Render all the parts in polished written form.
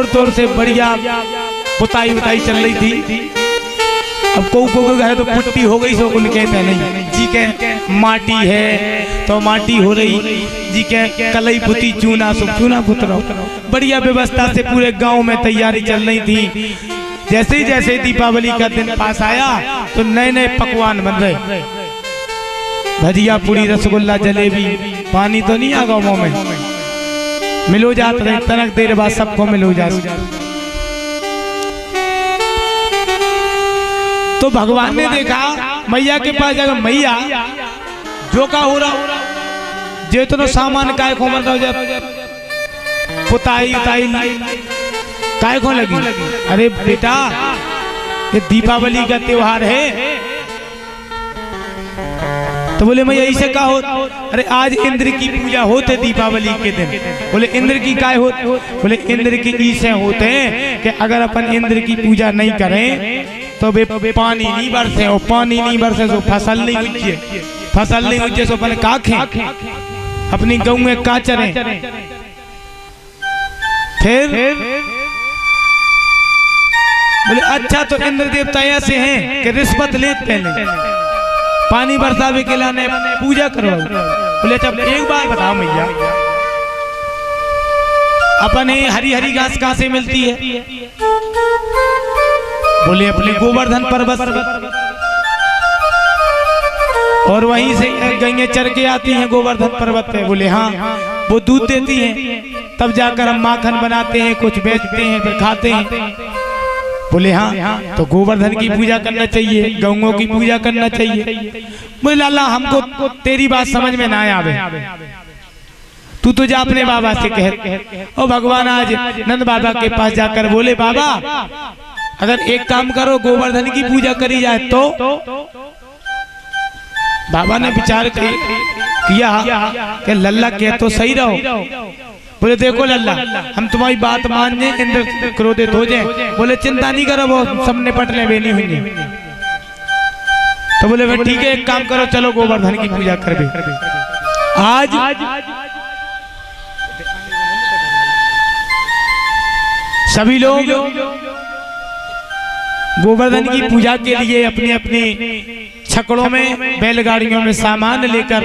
जोर तोर से बढ़िया पुताई उताई चल रही थी। अब को घर तो पुट्टी हो गई, सो उनके नहीं जी के माटी है तो माटी हो रही, जी के कलई पुती चूना सो चूना पुत रहो। बढ़िया व्यवस्था से पूरे गांव में तैयारी चल रही थी। जैसे दीपावली का दिन पास आया तो नए नए पकवान बन रहे, भजिया पूरी रसगुल्ला जलेबी। पानी तो नहीं आ गाँव में, मिलो जात रहे, तनक देर बाद सबको मिलो जात। तो भगवान ने देखा मैया के पास जाकर, मैया जो का हो रहा जितना सामान काय को मर रहा, पुताई उताई काय को लगी। अरे बेटा ये दीपावली का त्योहार है। तो बोले मैया ऐसे का हो? अरे आज इंद्र की पूजा होते दीपावली के दिन। बोले इंद्र की काय होते? बोले इंद्र की ऐसे होते हैं कि अगर अपन इंद्र की पूजा नहीं करें तो वे पानी नहीं बरसे, और पानी नहीं बरसे तो फसल नहीं उगे, फसल नहीं उगे तो अपन का खें, अपनी गऊ में का चरें। फिर बोले अच्छा तो इंद्र देवता ऐसे हैं कि रिश्वत लेते पहले पानी बरसावे के लाने पूजा करवाओ। बोले जब एक बार बताओ मैया, अपन हरी हरी घास कहाँ से मिलती है? बोले अपने गोवर्धन पर्वत, और वहीं से गैया चर के आती हैं गोवर्धन पर्वत पे। बोले हाँ, वो दूध देती हैं, तब जाकर हम माखन बनाते हैं, कुछ बेचते हैं, फिर खाते हैं। बोले हाँ, तो गोवर्धन की पूजा करना चाहिए, गौओं की पूजा करना चाहिए। बोले लाला हमको तेरी बात समझ में ना आवे, तू तो जा अपने बाबा से कह। और भगवान आज नंद बाबा के पास जाकर बोले बाबा अगर एक काम करो गोवर्धन की पूजा करी जाए तो। बाबा ने विचार किया कि लल्ला कह तो सही रहो। बोले देखो लल्ला हम तुम्हारी बात मान जाए, इंद्र क्रोधित हो जाए। बोले चिंता नहीं करो, वो सब निपट ले, बेनी हुई। तो बोले ठीक है एक काम करो, चलो गोवर्धन की पूजा कर दे। आज सभी लोग गोवर्धन की पूजा के लिए अपने अपने छकड़ों में बैलगाड़ियों में सामान लेकर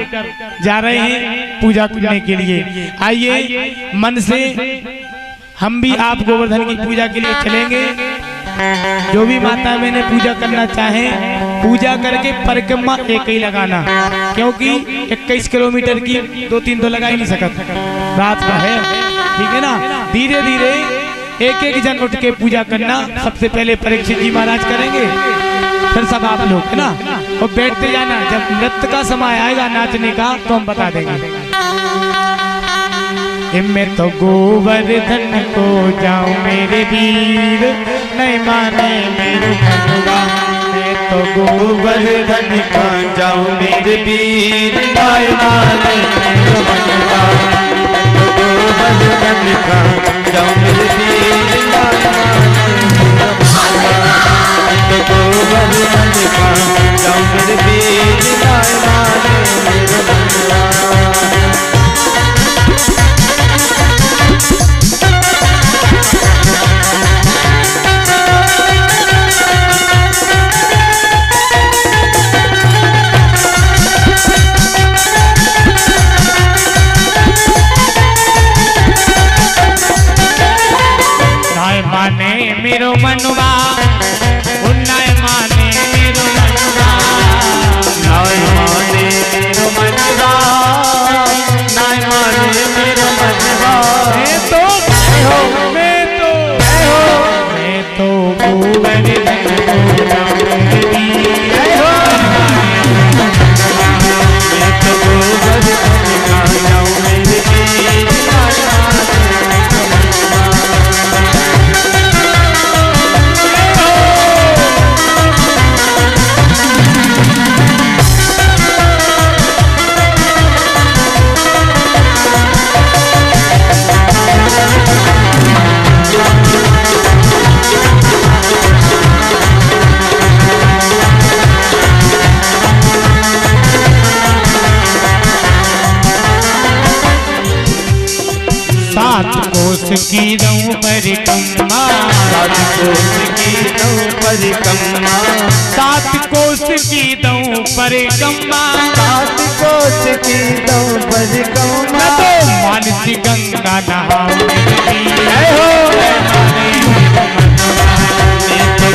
जा रहे हैं पूजा करने के लिए। आइए मन से हम भी आप गोवर्धन की पूजा के लिए चलेंगे। जो भी माता मैंने पूजा करना चाहे पूजा करके परिक्रमा एक ही लगाना, क्योंकि 21 किलोमीटर की 2-3 तो लगा ही नहीं सकता, रात का है, ठीक है ना। धीरे धीरे एक एक जन उठ के पूजा करना। सबसे पहले परीक्षित जी महाराज करेंगे, फिर सब आप लोग, है ना। और बैठते जाना, जब नृत्य का समय आएगा नाचने का तो हम बता देंगे। मैं तो गोवर्धन को जाऊं मेरे वीर, नहीं माने मेरे मनवा। मैं तो गोवर्धन को जाऊं मेरे वीर, नहीं माने मेरे मनवा। गोवर्धन का जाऊं मेरे वीर, नहीं माने मेरे मनवा। गोवर्धन का जाऊं मेरे वीर, नहीं माने मेरे मनवा। मेरो मनवा उन्नाय माने मेरो मनवा, नाय माने मेरो मनवा, नाय माने मेरो मनवा। मैं तो गोवर्धन को जाऊं मेरे वीर, मैं तो गोवर्धन का जाऊं मेरे वीर। की रहूं परिक्रमा, 7 कोस की दो परिक्रमा, 7 कोस की दो परिक्रमा, 7 कोस की दो परिक्रमा। मैं तो मानसी गंगा नहाऊं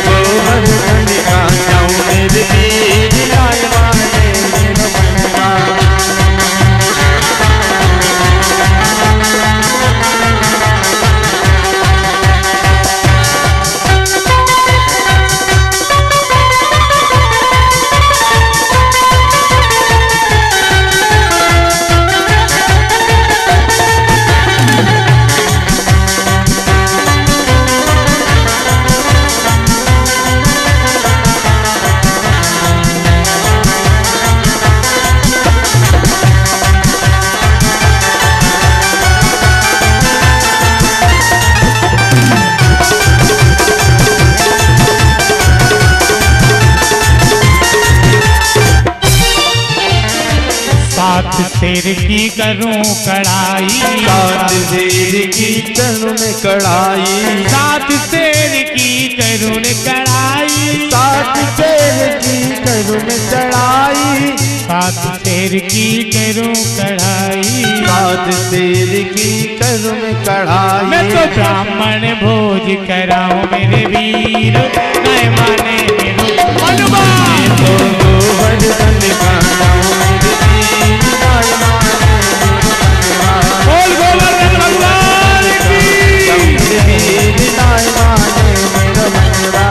गोवर्धन का जाऊं मेरे वीर लाल माने मेरो मनवा। शेर की करूं कढ़ाई, 7 शेर की करूं मैं कढ़ाई, 7 शेर की करूं कढ़ाई, 7 शेर की करूं मैं चढ़ाई, 7 शेर की करूं कढ़ाई, 7 शेर की करूं मैं कढ़ाई। मैं तो ब्राह्मण भोज कराऊं मेरे वीर, नहीं माने मेरे मनवा। तो गोवर्धन का जाऊं मेरे वीर लाल माने मेरो मनवा। बोल गोवर्धन भगवान की। जाऊं मेरे वीर लाल माने मेरो मनवा।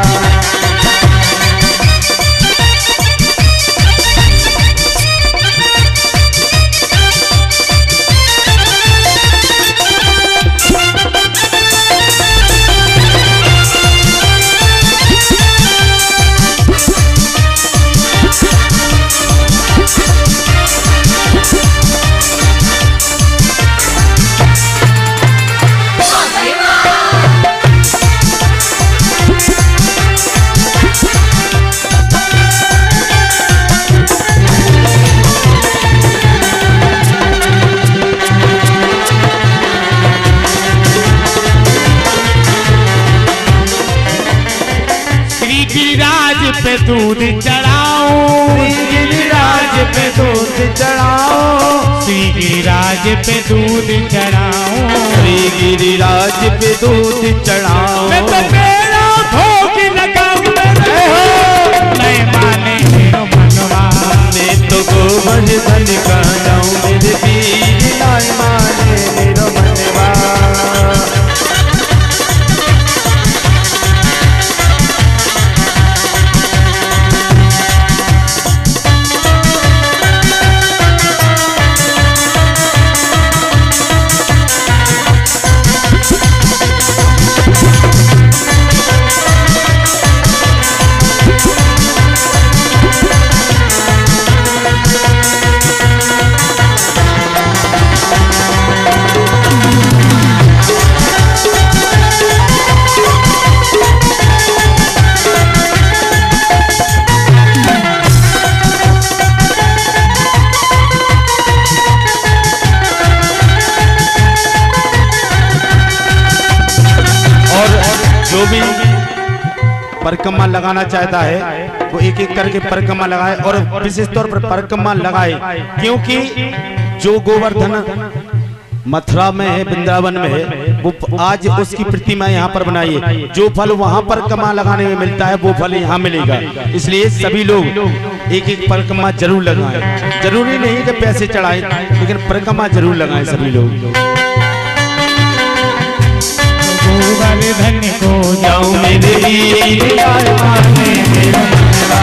पे दूध चढ़ाऊं, श्री गिरिराज पे दूध चढ़ाओ, श्री गिरिराज पे दूध चढ़ाऊं, श्री गिरिराज पे दूध चढ़ाओ। मैं तो मेरा भोग लगाऊं नहीं माने मेरो मनवा। मैं तो गोवर्धन का जाऊं मेरे वीर लाल माने मेरो मनवा। जो भी परिक्रमा लगाना चाहता है वो एक एक करके परिक्रमा लगाए और विशेष तौर पर परिक्रमा लगाए, क्योंकि जो गोवर्धन मथुरा में है, वृंदावन में है, वो आज उसकी प्रतिमा यहाँ पर बनाई है। जो फल वहाँ परिक्रमा लगाने में मिलता है वो फल यहाँ मिलेगा। इसलिए सभी लोग एक एक परिक्रमा जरूर लगाएं। जरूरी नहीं कि पैसे चढ़ाएं, लेकिन परिक्रमा जरूर लगाएं सभी लोग। गोवर्धन को जाऊं मेरे वीर लाल माने मेरो मनवा।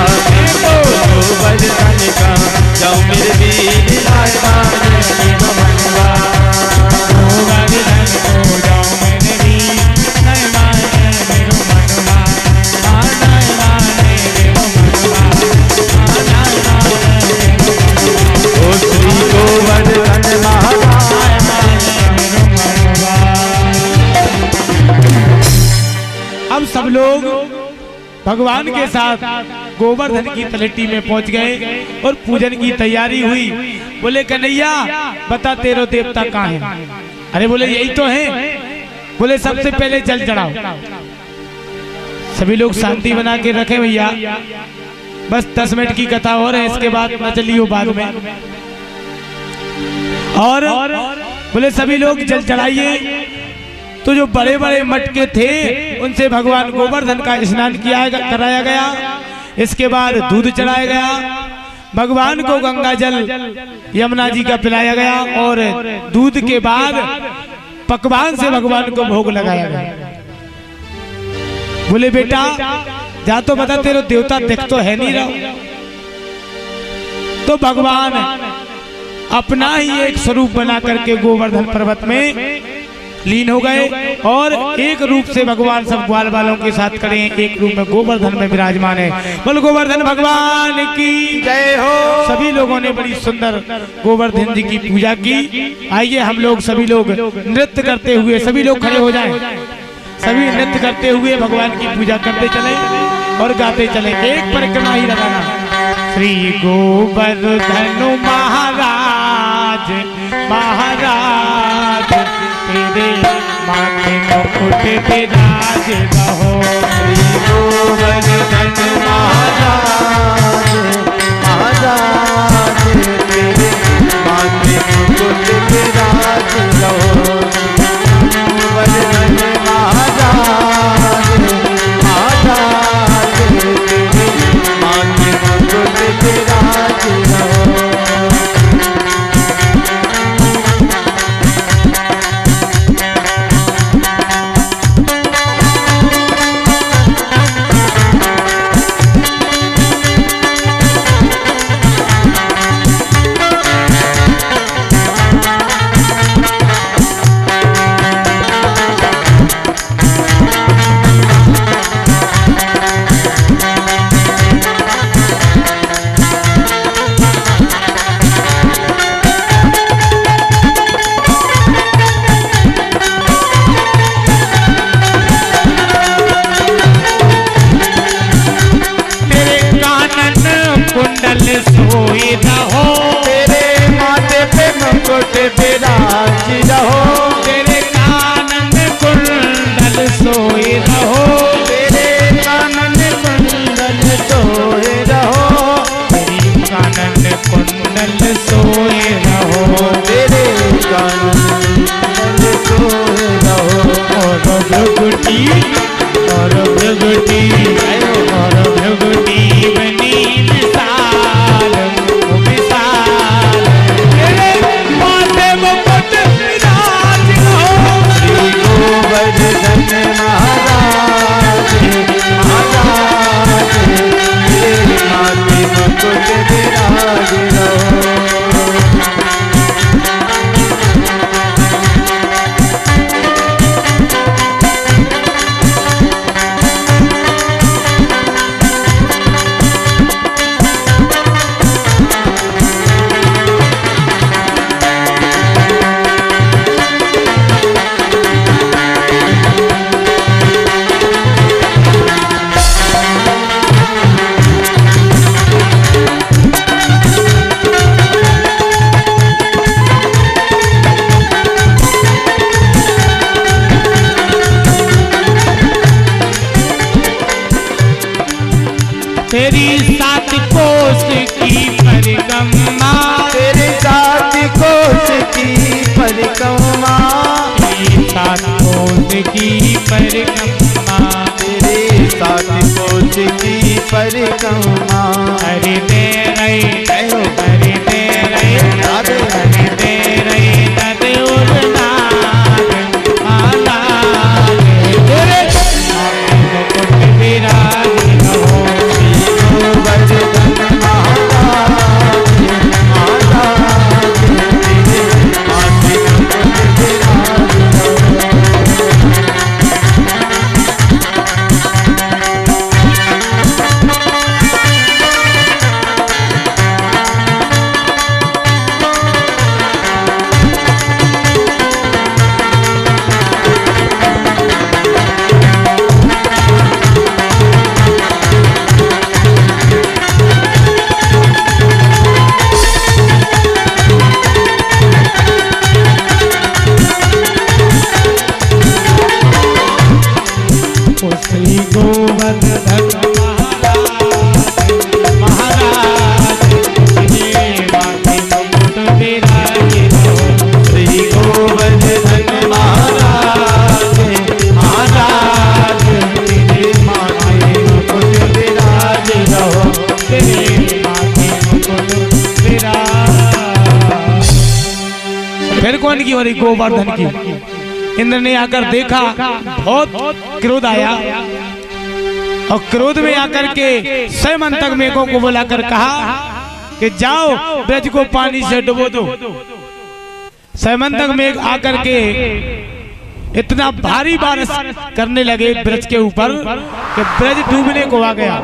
गोवर्धन का जाऊं मेरे वीर लाल माने मेरो मनवा। गोवर्धन को जाऊं मेरे वीर नहीं माने मेरो मनवा। नहीं माने मेरो मनवा। नहीं माने मेरो मनवा। ओ श्री गोवर्धन महाराज मेरो मनवा। अब सब लोग भगवान के साथ गोवर्धन की तलहटी में पहुंच गए और पूजन की तैयारी हुई। बोले कन्हैया बता तेरो देवता कहाँ है? अरे बोले यही तो है। बोले सबसे पहले जल चढ़ाओ। सभी लोग शांति बना के रखे भैया, बस 10 मिनट की कथा और है, इसके बाद न चलिए बाद में। और बोले सभी लोग जल चढ़ाइए। तो जो बड़े बड़े मटके थे उनसे भगवान गोवर्धन का स्नान कराया गया। इसके बाद दूध चढ़ाया गया, भगवान को गंगा जल यमुना जी का पिलाया गया और दूध के बाद पकवान से भगवान को भोग लगाया गया। बोले बेटा जा तो बता, तेरे देवता दिख तो है नहीं रहा। तो भगवान अपना ही एक स्वरूप बना करके गोवर्धन पर्वत में लीन हो गए और एक रूप से भगवान सब ग्वाल वालों के साथ खड़े हैं, एक रूप में गोवर्धन में विराजमान है। बोल गोवर्धन भगवान की जय हो। सभी लोगों ने बड़ी सुंदर गोवर्धन जी की पूजा की। आइए हम लोग सभी लोग नृत्य करते हुए, सभी लोग खड़े हो जाएं, सभी नृत्य करते हुए भगवान की पूजा करते चले और गाते चले। एक परिक्रमा ही लगाना। श्री गोवर्धन महाराज महाराज तेरे माथे मुकुट विराज रहो। श्री गोवर्धन महाराज महाराज तेरे माथे मुकुट विराज रहो। गोवर्धन महाराज महाराज तेरे माथे मुकुट विराज रहो। सोए रहो तेरे माथे पे मुकुट विराज रहो। तेरे कानन कुंडल सोए रहो। तेरे कानन कुंडल सोए रहो। तेरे कानन कुंडल सोए रहो। तेरे कानन कुंडल सोए रहो। और भृगुटी और भृगुटी और भृगुटी बनी विशाल विशाल। तेरे माथे मुकुट विराज रहो। श्री गोवर्धन महाराज महाराज तेरे माथे मुकुट विराज रहो। तेरी 7 कोस की परिक्रमा। तेरे 7 कोस की परिक्रमा। तेरी 7 कोस की परिक्रमा। तेरे 7 कोस की परिक्रमा। हरि तेरे हरि तेरे हरि तेरे नद उड़नाग आनाग। तेरे मुकुट विराज रहो। गोवर्धन महाराज महाराज तेरे माथे मुकुट विराज रहो। ओ श्री गोवर्धन महाराज तेरे माथे मुकुट विराजे रहो। श्री गोवर्धन महाराज महाराज तेरे माथे मुकुट विराजे रहो। तेरे माथे मुकुट विराज। फिर कौन की हो रही? गोवर्धन की। इंद्र ने आकर देखा, बहुत क्रोध आया और क्रोध में आकर के सैमंतक मेघों को बुलाकर कहा कि जाओ ब्रज को पानी से डुबो दो। सैमंतक मेघ आकर के इतना भारी बारिश करने लगे ब्रज के ऊपर कि ब्रज डूबने को आ गया।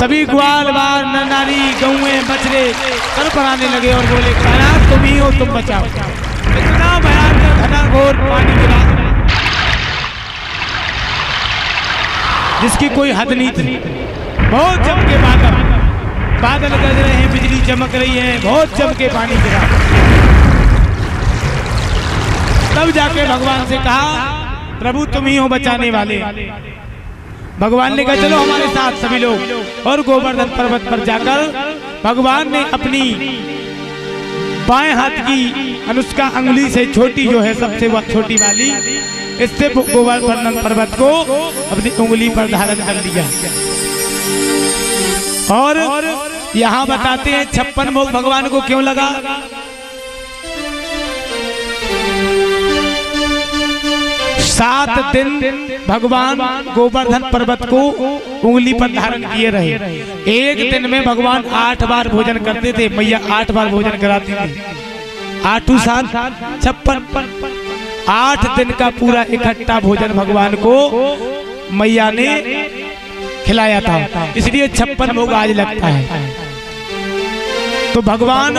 सभी ग्वाल बाल नारी गौएं बछड़े सर पर आने लगे और बोले कायनात तुम ही हो, तुम बचाओ। इतना भयानक घनाघोर पानी गिरा जिसकी कोई हद नहीं थी। बहुत जम के बादल गरज रहे हैं, बिजली चमक रही है, बहुत जम के पानी गिरा। तब जाके भगवान से कहा प्रभु तुम ही हो बचाने वाले। भगवान ने कहा चलो हमारे साथ सभी लोग। और गोवर्धन पर्वत पर जाकर भगवान ने अपनी बाएं हाथ की अनुष्का अंगुली से, छोटी जो है सबसे छोटी वाली, इससे गोवर्धन पर्वत को अपनी उंगली पर धारण कर लिया। और यहाँ बताते हैं 56 भोग भगवान को क्यों लगा। 7 दिन भगवान गोवर्धन पर्वत को उंगली पर धारण किए रहे। एक दिन में भगवान 8 बार भोजन करते थे। मैया 8 बार भोजन कराती थी। 8 7 56 8 दिन का पूरा इकट्ठा भोजन भगवान को मैया ने खिलाया था, इसलिए 56 भोग आज लगता है। तो भगवान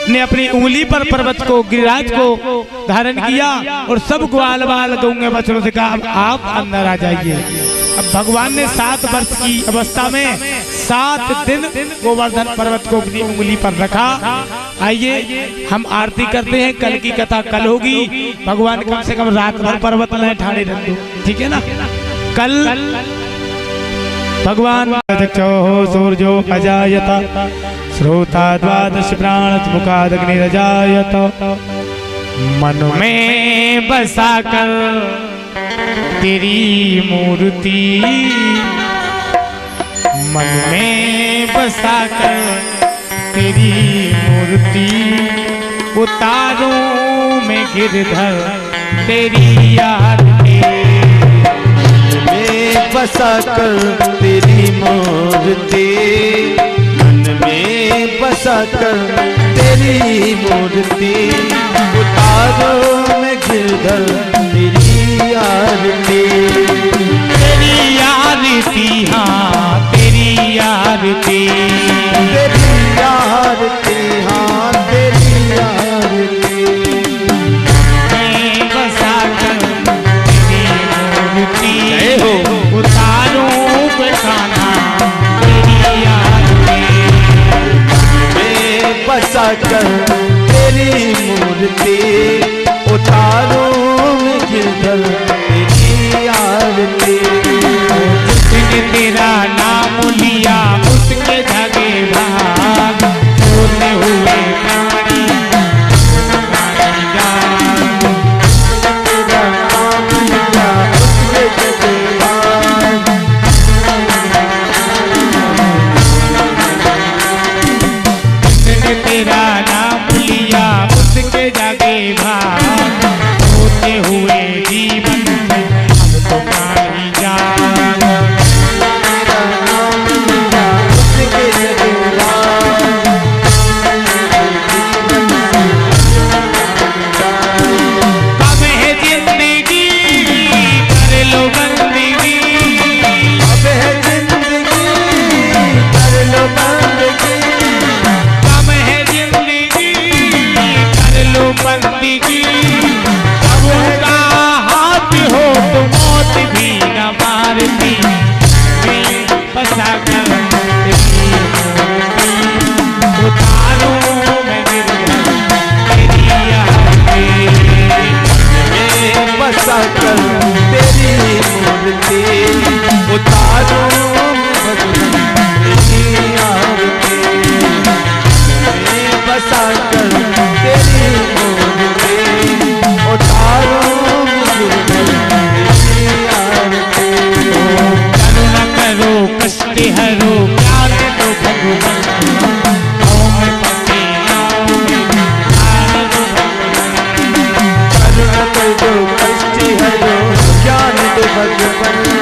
ने अपनी उंगली पर पर्वत को, गिरिराज को धारण किया और सब ग्वाल बाल गौएं बछड़ों से कहा अब आप अंदर आ जाइए। अब भगवान ने 7 वर्ष की अवस्था में 7 दिन गोवर्धन पर्वत को अपनी उंगली पर रखा। आइए हम आरती करते हैं। कल की कथा कल होगी। भगवान कम से कम रात भर पर्वत में ठाणे रख दो, ठीक है ना। कल भगवान सूर्यो अजायत श्रोता द्वादश प्राण मुखादग्निरजायत। मन में बसा कर तेरी मूर्ति, मन में बसा कर तेरी मूर्ति, उतारूं मैं गिरधर तेरी आरती। में बसा कर तेरी मूर्ति, मन में बसा कर तेरी मूर्ति, उतारो मैं गिरधर तेरी आरती। तेरी आरती, हाँ तेरी आरती, तेरी आरती, हाँ तेरी आरती। मैं बसा कर तेरी मूर्ति, उतारूं बेखाना तेरी आरती। मैं बसा कर तेरी मूर्ति, उतारो मैं गिरधर तेरी कर तेरी मूर्ति उतारो तेरी आरती बसा कर तेरी मूर्ति उतारो तेरी आरती करुणा करो कष्ट हरो ज्ञान दो भगवान ओम पते करुणा करो कष्ट हरो ज्ञान दो भगवान